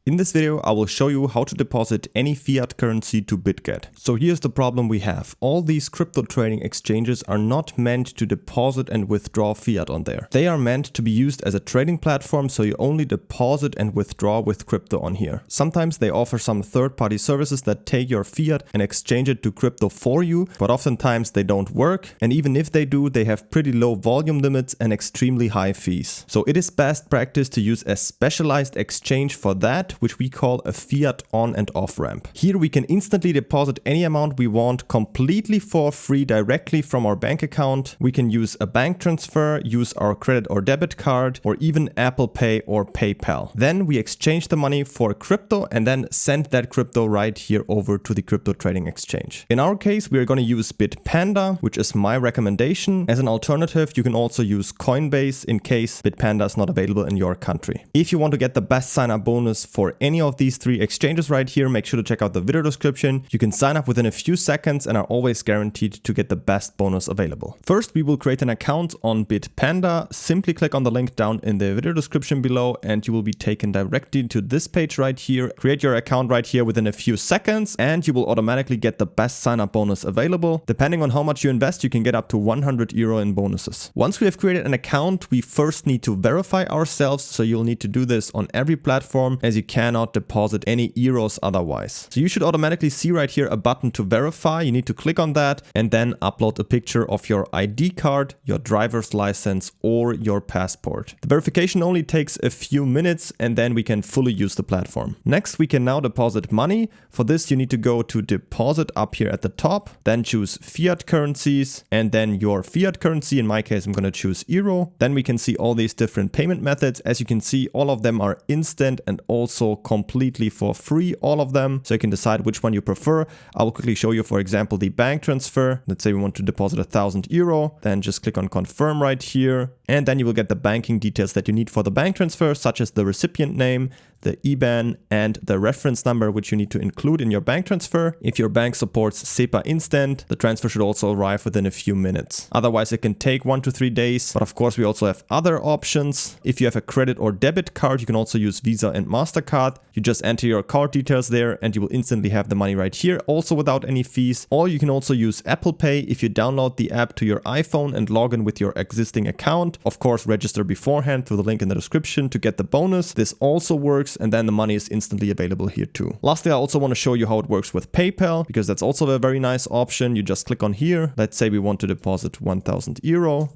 In this video, I will show you how to deposit any fiat currency to Bitget. So here's the problem we have. All these crypto trading exchanges are not meant to deposit and withdraw fiat on there. They are meant to be used as a trading platform, so you only deposit and withdraw with crypto on here. Sometimes they offer some third-party services that take your fiat and exchange it to crypto for you, but oftentimes they don't work. And even if they do, they have pretty low volume limits and extremely high fees. So it is best practice to use a specialized exchange for that, which we call a fiat on and off ramp. Here we can instantly deposit any amount we want completely for free directly from our bank account. We can use a bank transfer, use our credit or debit card, or even Apple Pay or PayPal. Then we exchange the money for crypto and then send that crypto right here over to the crypto trading exchange. In our case, we are going to use Bitpanda, which is my recommendation. As an alternative, you can also use Coinbase in case Bitpanda is not available in your country. If you want to get the best sign up bonus for any of these three exchanges right here, make sure to check out the video description. You can sign up within a few seconds and are always guaranteed to get the best bonus available. First, we will create an account on Bitpanda. Simply click on the link down in the video description below and you will be taken directly to this page right here. Create your account right here within a few seconds and you will automatically get the best sign up bonus available. Depending on how much you invest, you can get up to 100 euro in bonuses. Once we have created an account, we first need to verify ourselves. So you'll need to do this on every platform as you cannot deposit any euros otherwise. So you should automatically see right here a button to verify. You need to click on that and then upload a picture of your ID card, your driver's license, or your passport. The verification only takes a few minutes and then we can fully use the platform. Next, we can now deposit money. For this, you need to go to deposit up here at the top, then choose fiat currencies and then your fiat currency. In my case, I'm going to choose euro. Then we can see all these different payment methods. As you can see, all of them are instant and also completely for free, all of them. So you can decide which one you prefer. I will quickly show you, for example, the bank transfer. Let's say we want to deposit 1,000 euro. Then just click on confirm right here. And then you will get the banking details that you need for the bank transfer, such as the recipient name, the IBAN, and the reference number, which you need to include in your bank transfer. If your bank supports SEPA Instant, the transfer should also arrive within a few minutes. Otherwise, it can take 1 to 3 days. But of course, we also have other options. If you have a credit or debit card, you can also use Visa and MasterCard. You just enter your card details there and you will instantly have the money right here, also without any fees. Or you can also use Apple Pay if you download the app to your iPhone and log in with your existing account. Of course, register beforehand through the link in the description to get the bonus. This also works and then the money is instantly available here too. Lastly, I also want to show you how it works with PayPal because that's also a very nice option. You just click on here. Let's say we want to deposit 1,000 euro.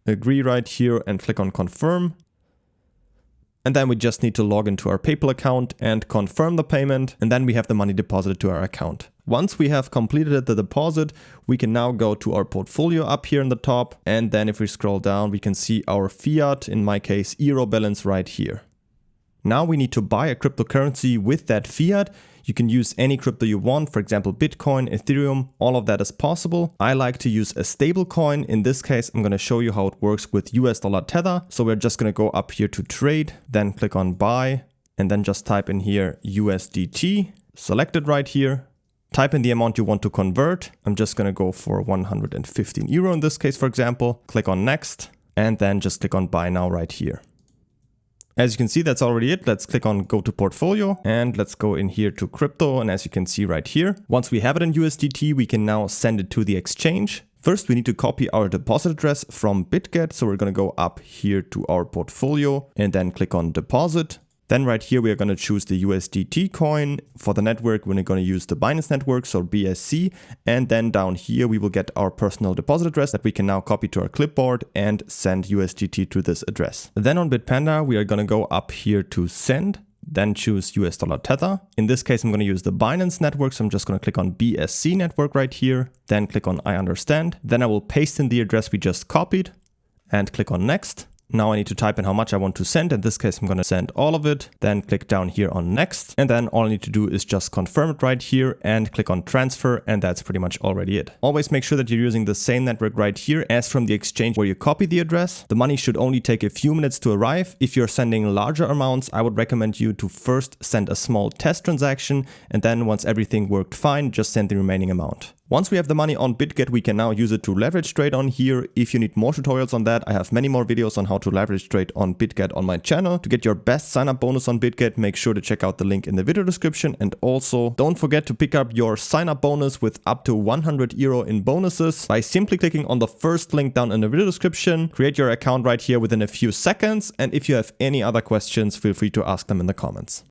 Agree right here and click on confirm. And then we just need to log into our PayPal account and confirm the payment. And then we have the money deposited to our account. Once we have completed the deposit, we can now go to our portfolio up here in the top. And then if we scroll down, we can see our fiat, in my case, euro balance right here. Now we need to buy a cryptocurrency with that fiat. You can use any crypto you want, for example, Bitcoin, Ethereum, all of that is possible. I like to use a stable coin. In this case, I'm going to show you how it works with US dollar Tether. So we're just going to go up here to trade, then click on buy, and then just type in here USDT, select it right here. Type in the amount you want to convert. I'm just going to go for 115 euro in this case, for example. Click on next, and then just click on buy now right here. As you can see, that's already it. Let's click on go to portfolio and let's go in here to crypto. And as you can see right here, once we have it in USDT, we can now send it to the exchange. First, we need to copy our deposit address from Bitget. So we're going to go up here to our portfolio and then click on deposit. Then right here, we are going to choose the USDT coin. For the network, we're going to use the Binance network, so BSC. And then down here, we will get our personal deposit address that we can now copy to our clipboard and send USDT to this address. Then on Bitpanda, we are going to go up here to send, then choose US dollar Tether. In this case, I'm going to use the Binance network. So I'm just going to click on BSC network right here, then click on I understand. Then I will paste in the address we just copied and click on next. Now I need to type in how much I want to send. In this case, I'm going to send all of it. Then click down here on next. And then all I need to do is just confirm it right here and click on transfer. And that's pretty much already it. Always make sure that you're using the same network right here as from the exchange where you copy the address. The money should only take a few minutes to arrive. If you're sending larger amounts, I would recommend you to first send a small test transaction. And then once everything worked fine, just send the remaining amount. Once we have the money on Bitget, we can now use it to leverage trade on here. If you need more tutorials on that, I have many more videos on how to leverage trade on Bitget on my channel. To get your best sign up bonus on Bitget, make sure to check out the link in the video description. And also don't forget to pick up your sign up bonus with up to 100 euro in bonuses by simply clicking on the first link down in the video description. Create your account right here within a few seconds. And if you have any other questions, feel free to ask them in the comments.